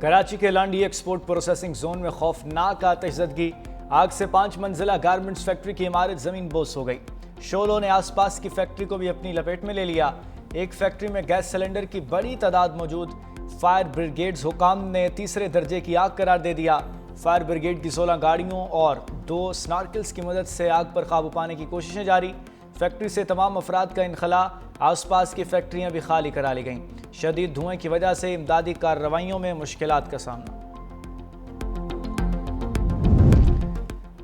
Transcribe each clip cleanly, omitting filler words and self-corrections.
कराची के लांडी export processing zone में खौफनाक आतिशज़दगी। आग से 5 मंजिला गारमेंट्स फैक्ट्री की इमारत जमीन बोस हो गई। शोलों ने आसपास की फैक्ट्री को भी अपनी लपेट में ले लिया। एक फैक्ट्री में गैस सिलेंडर की बड़ी तादाद मौजूद। फायर ब्रिगेड हुकाम ने तीसरे दर्जे की आग करार दे दिया। फायर ब्रिगेड की 16 गाड़ियों और 2 स्नॉर्कल्स की मदद से आग पर काबू पाने की कोशिशें जारी। फैक्ट्री से तमाम अफराद का इनखला, आसपास की फैक्ट्रियां भी खाली करा ली गईं। शदीद धुएं की वजह से इमदादी कार्रवाइयों में मुश्किलात का सामना।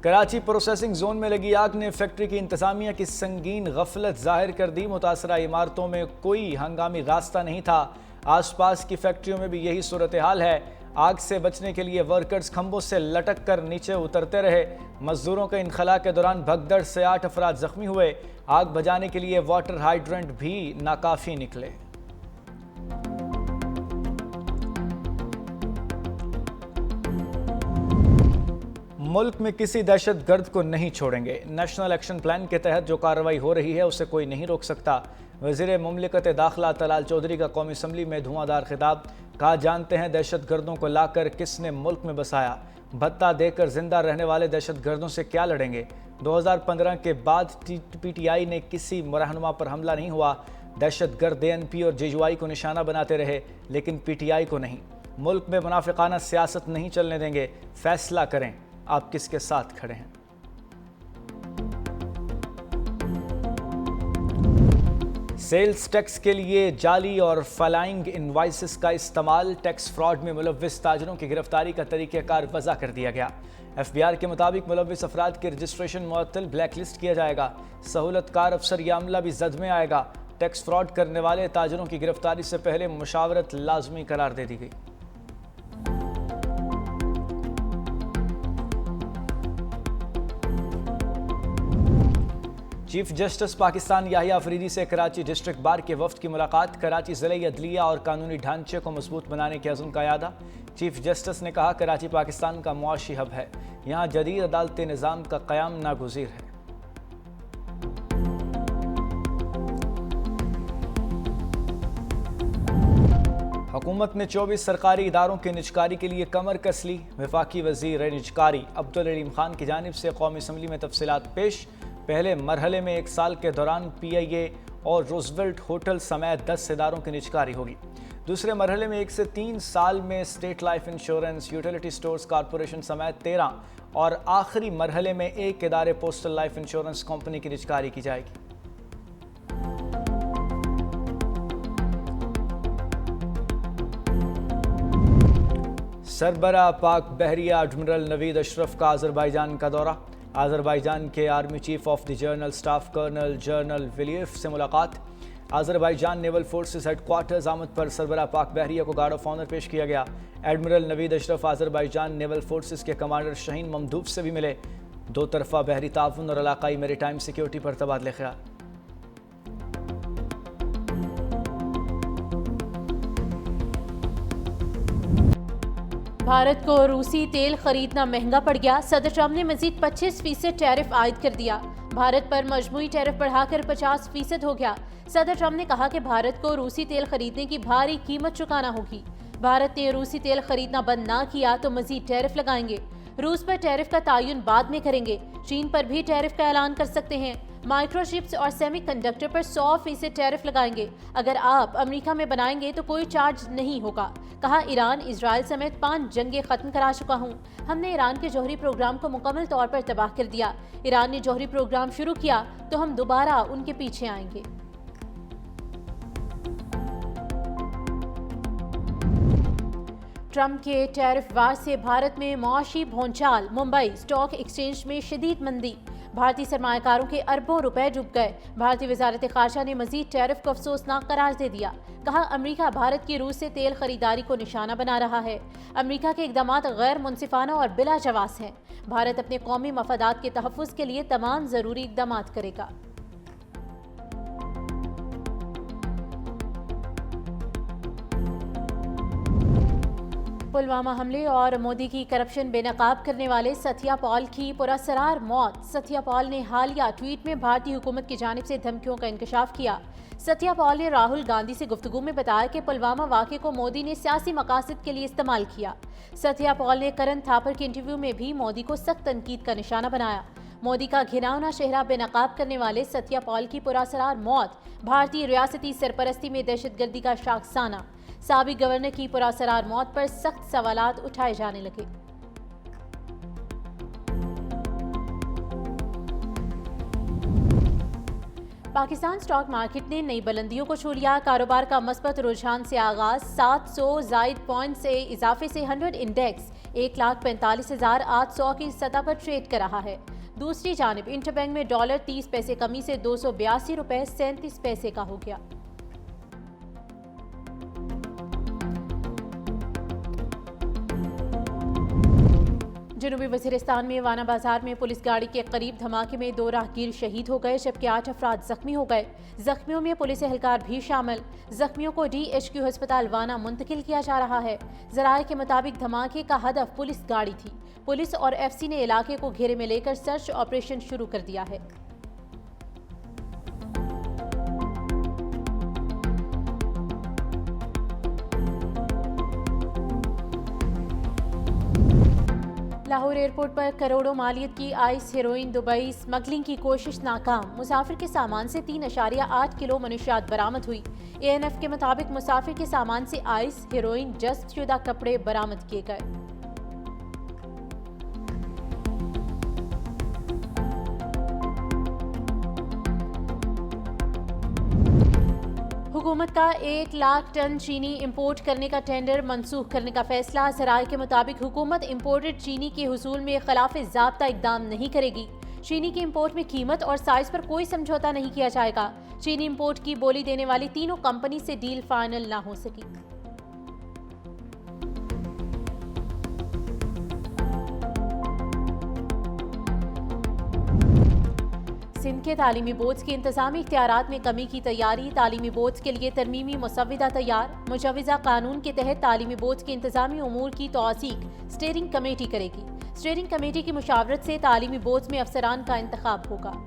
कराची प्रोसेसिंग जोन में लगी आग ने फैक्ट्री की इंतजामिया की संगीन गफलत जाहिर कर दी। मुतासरा इमारतों में कोई हंगामी रास्ता नहीं था। आसपास की फैक्ट्रियों में भी यही सूरत हाल है। आग से बचने के लिए वर्कर्स खंभों से लटक कर नीचे उतरते रहे। मजदूरों के इनखला के दौरान भगदड़ से 8 अफराद जख्मी हुए। आग बुझाने के लिए वाटर हाइड्रेंट भी नाकाफी निकले। मुल्क में किसी दहशत गर्द को नहीं छोड़ेंगे। नेशनल एक्शन प्लान के तहत जो कार्रवाई हो रही है उसे कोई नहीं रोक सकता। वज़ीर मुमलिकत दाखिला तलाल चौधरी का कौमी असम्बली में धुआंधार खिताब। कहा, जानते हैं दहशत गर्दों को लाकर किसने मुल्क में बसाया। भत्ता देकर जिंदा रहने वाले दहशत गर्दों से क्या लड़ेंगे। 2015 के बाद PTI ने किसी रहनुमा पर हमला नहीं हुआ। दहशत गर्द ANP और JUI को निशाना बनाते रहे, लेकिन PTI को नहीं। मुल्क में मुनाफिकाना सियासत नहीं चलने देंगे। फैसला करें आप किसके साथ खड़े हैं। सेल्स टैक्स के लिए जाली और फ्लाइंग इनवाइसेस का इस्तेमाल। टैक्स फ्रॉड में मुलव्विस ताजरों की गिरफ्तारी का तरीक़ाकार वज़ा कर दिया गया। FBI के मुताबिक मुलव्विस अफराद के रजिस्ट्रेशन मुअत्तल ब्लैक लिस्ट किया जाएगा। सहूलतकार अफसर या अमला भी जद में आएगा। टैक्स फ्रॉड करने वाले ताजरों की गिरफ्तारी से पहले मुशावरत लाजमी करार दे दी गई। चीफ जस्टिस पाकिस्तान याहिया अफरीदी से कराची डिस्ट्रिक्ट बार के वफ्द की मुलाकात। कराची ज़िले अदलिया और कानूनी ढांचे को मजबूत बनाने के अज़्म का यादा। चीफ जस्टिस ने कहा, कराची पाकिस्तान का मुआशी हब है। यहाँ जदीद अदालती निज़ाम का क़याम नागुज़ीर है। हुकूमत ने 24 सरकारी इदारों के निजकारी के लिए कमर कस ली। वफाकी वज़ीर निजकारी अब्दुल अलीम खान की जानिब से कौमी असम्बली में तफसीलात पेश। पहले मरहले में 1 साल के दौरान PIA और रोजवेल्ट होटल समेत 10 इदारों की निजकारी होगी। दूसरे मरहले में 1 से 3 साल में state life insurance, utility stores corporation समेत 13 और आखिरी मरहले में 1 इदारे पोस्टल लाइफ इंश्योरेंस कंपनी की निजकारी की जाएगी। सरबरा पाक बहरिया एडमिरल नवीद अशरफ का अजरबैजान का दौरा। अजरबैजान के army chief of the general staff colonel general विलियफ से मुलाकात। अजरबैजान नेवल फोर्सेस हेडक्वार्टर्स आमद पर सरबरा पाक बहरिया को गार्ड ऑफ ऑनर पेश किया गया। Admiral Naveed Ashraf Azerbaijan naval forces के कमांडर शहीन ममदूफ से भी मिले। 2 तरफा बहरी ताउन और इलाकाई मेरीटाइम सिक्योरिटी पर तबादले ख्याल। भारत को रूसी तेल खरीदना महंगा पड़ गया। सदर ट्रंप ने मजीद 25% टैरिफ आयद कर दिया। भारत पर मजमूई टैरिफ बढ़ाकर 50% हो गया। सदर ट्रंप ने कहा कि भारत को रूसी तेल खरीदने की भारी कीमत चुकाना होगी। भारत ने रूसी तेल खरीदना बंद ना किया तो मजीद टैरिफ लगाएंगे। रूस पर टैरिफ का तयन बाद में करेंगे। चीन पर भी टैरिफ का ऐलान कर सकते हैं। माइक्रोचिप्स और सेमीकंडक्टर पर 100% टैरिफ लगाएंगे। अगर आप अमेरिका में बनाएंगे तो कोई चार्ज नहीं होगा। कहा, ईरान इजराइल समेत 5 जंगें खत्म करा चुका हूँ। हमने ईरान के जौहरी प्रोग्राम को मुकम्मल तौर पर तबाह कर दिया। ईरान ने जौहरी प्रोग्राम शुरू किया तो हम दोबारा उनके पीछे आएंगे। ट्रंप के टैरिफ वार से भारत में मुआशी भौचाल। मुंबई स्टॉक एक्सचेंज में शदीद मंदी। भारतीय सरमायाकारों के अरबों रुपए डूब गए। भारतीय वजारत खारजा ने मजीद टैरिफ को अफसोसनाक करार दे दिया। कहा, अमेरिका भारत की रूस से तेल खरीदारी को निशाना बना रहा है। अमेरिका के इकदाम गैर मुनसिफाना और बिला जवास हैं। भारत अपने कौमी मफादात के तहफ़्फ़ुज़ के लिए तमाम ज़रूरी इकदाम करेगा। पुलवामा हमले और मोदी की करप्शन बेनकाब करने वाले सथिया पॉल की पुरअसरार मौत। सथिया पॉल ने हालिया ट्वीट में भारतीय हुकूमत की जानिब से धमकियों का इंकशाफ किया। सत्या पॉल ने राहुल गांधी से गुफ्तगू में बताया कि पुलवामा वाक़े को मोदी ने सियासी मकासद के लिए इस्तेमाल किया। सत्या पॉल ने करण थापर के इंटरव्यू में भी मोदी को सख्त तनकीद का निशाना बनाया। मोदी का घिनौना चेहरा बेनकाब करने वाले सत्या पॉल की पुरअसरार मौत, भारतीय रियासती सरपरस्ती में दहशतगर्दी का शाखसाना, साबिक गवर्नर की पुरअसरार मौत पर सख्त सवालात उठाए जाने लगे। पाकिस्तान स्टॉक मार्केट ने नई बुलंदियों को छू लिया। कारोबार का मस्बत रुझान से आगाज, 700 जायद पॉइंट से इजाफे से 100 इंडेक्स 1,45,800 की सतह पर ट्रेड कर रहा है। दूसरी जानिब इंटरबैंक में डॉलर 30 पैसे कमी से 282 रुपए 37 पैसे का हो गया। जनूबी वज़ीरिस्तान में वाना बाजार में पुलिस गाड़ी के करीब धमाके में 2 राहगीर शहीद हो गए, जबकि 8 अफराद जख्मी हो गए। जख्मियों में पुलिस एहलकार भी शामिल। जख्मियों को DHQ अस्पताल वाना मुंतकिल किया जा रहा है। ज़राए के मुताबिक धमाके का हदफ पुलिस गाड़ी थी। पुलिस और FC ने इलाके को घेरे में लेकर सर्च ऑपरेशन शुरू कर दिया है। लाहौर एयरपोर्ट पर करोड़ों मालियत की आइस हेरोइन दुबई स्मगलिंग की कोशिश नाकाम। मुसाफिर के सामान से 3.8 किलो मनुष्यात बरामद हुई। ANF के मुताबिक मुसाफिर के सामान से आइस हेरोइन जब्त शुदा कपड़े बरामद किए गए। हुकूमत का 1 लाख टन चीनी इंपोर्ट करने का टेंडर मनसूख करने का फैसला। ज़राए के मुताबिक हुकूमत इंपोर्टेड चीनी के हुसूल में खिलाफ ज़ाब्ता इक़दाम नहीं करेगी। चीनी की इंपोर्ट में कीमत और साइज पर कोई समझौता नहीं किया जाएगा। चीनी इंपोर्ट की बोली देने वाली तीनों कंपनी से डील फाइनल ना हो सकी। सिंध के तालीमी बोर्ड्स के इंतजामी इख्तियारात में कमी की तैयारी। तालीमी बोर्ड्स के लिए तरमीमी मुसव्विदा तैयार। मुजव्विज़ा कानून के तहत तालीमी बोर्ड्स के इंतजामी उमूर की तौसीक स्टीयरिंग कमेटी करेगी। स्टीयरिंग कमेटी की मुशावरत से तालीमी बोर्ड्स में अफसरान का इंतखाब होगा।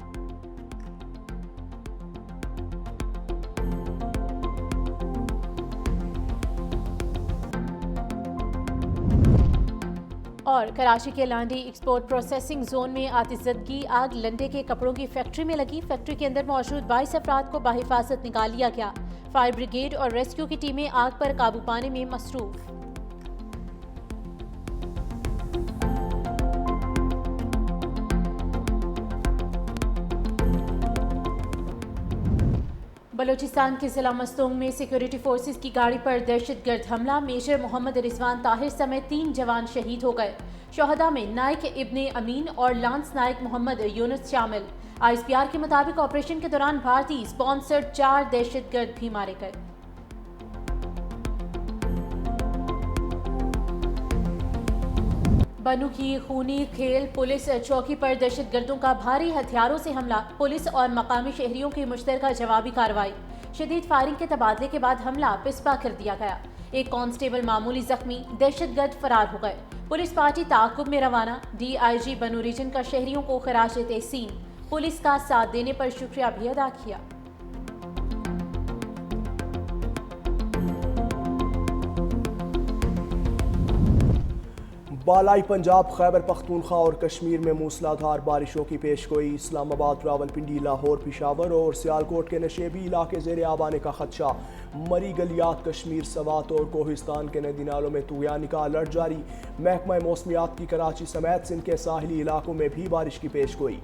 और कराची के लांडी एक्सपोर्ट प्रोसेसिंग जोन में आतिशज़दगी, आग लंडे के कपड़ों की फैक्ट्री में लगी। फैक्ट्री के अंदर मौजूद 22 अफराद को बाहिफाजत निकाल लिया गया। फायर ब्रिगेड और रेस्क्यू की टीमें आग पर काबू पाने में मसरूफ। बलूचिस्तान के जिला मस्तूंग में सिक्योरिटी फोर्सेस की गाड़ी पर दहशतगर्द हमला। मेजर मोहम्मद रिजवान ताहिर समेत 3 जवान शहीद हो गए। शोहदा में नाइक इब्ने अमीन और लांस नाइक मोहम्मद यूनुस शामिल। ISPR के मुताबिक ऑपरेशन के दौरान भारतीय स्पॉन्सर्ड 4 दहशतगर्द भी मारे गए। बनू की खूनी खेल पुलिस चौकी पर दहशतगर्दों का भारी हथियारों से हमला। पुलिस और मकामी शहरियों की मुश्तरका जवाबी कार्रवाई। शदीद फायरिंग के तबादले के बाद हमला पिस्पा कर दिया गया। एक कांस्टेबल मामूली जख्मी, दहशतगर्द फरार हो गए। पुलिस पार्टी ताक़ुब में रवाना। DIG बनू रीजन का शहरियों को खराज तहसीन, पुलिस का साथ देने पर शुक्रिया भी अदा किया। बालाई पंजाब, खैबर पख्तूनख्वा और कश्मीर में मूसलाधार बारिशों की पेशगोई। इस्लामाबाद, रावलपिंडी, लाहौर, पिशावर और सियालकोट के नशेबी इलाके ज़ेरे आब आने का खदशा। मरी गलियात, कश्मीर, सवात और कोहिस्तान के नदी नालों में तूयानी का अलर्ट जारी। महकमा मौसमियात की कराची समेत सिंध के साहिली इलाकों में भी बारिश की पेशगोई।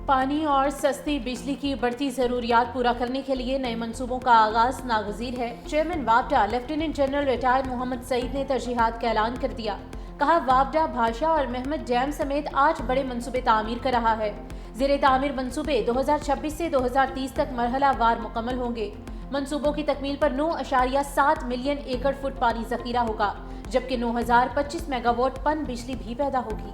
पानी और सस्ती बिजली की बढ़ती ज़रूरियात पूरा करने के लिए नए मंसूबों का आगाज नागज़ीर है। चेयरमैन वापडा lieutenant general retired Mohammad Saeed ने तरजीहात का ऐलान कर दिया। कहा, वापडा, भाषा और महमद डैम समेत 8 बड़े मंसूबे तामीर कर रहा है। ज़ेरे तामीर मंसूबे 2026 से 2030 तक मरहला वार मुकम्मल होंगे। मंसूबों की तकमील पर 9.7 मिलियन एकड़ फुट पानी ज़ख़ीरा होगा, जबकि 9025 मेगावाट पन बिजली भी पैदा होगी।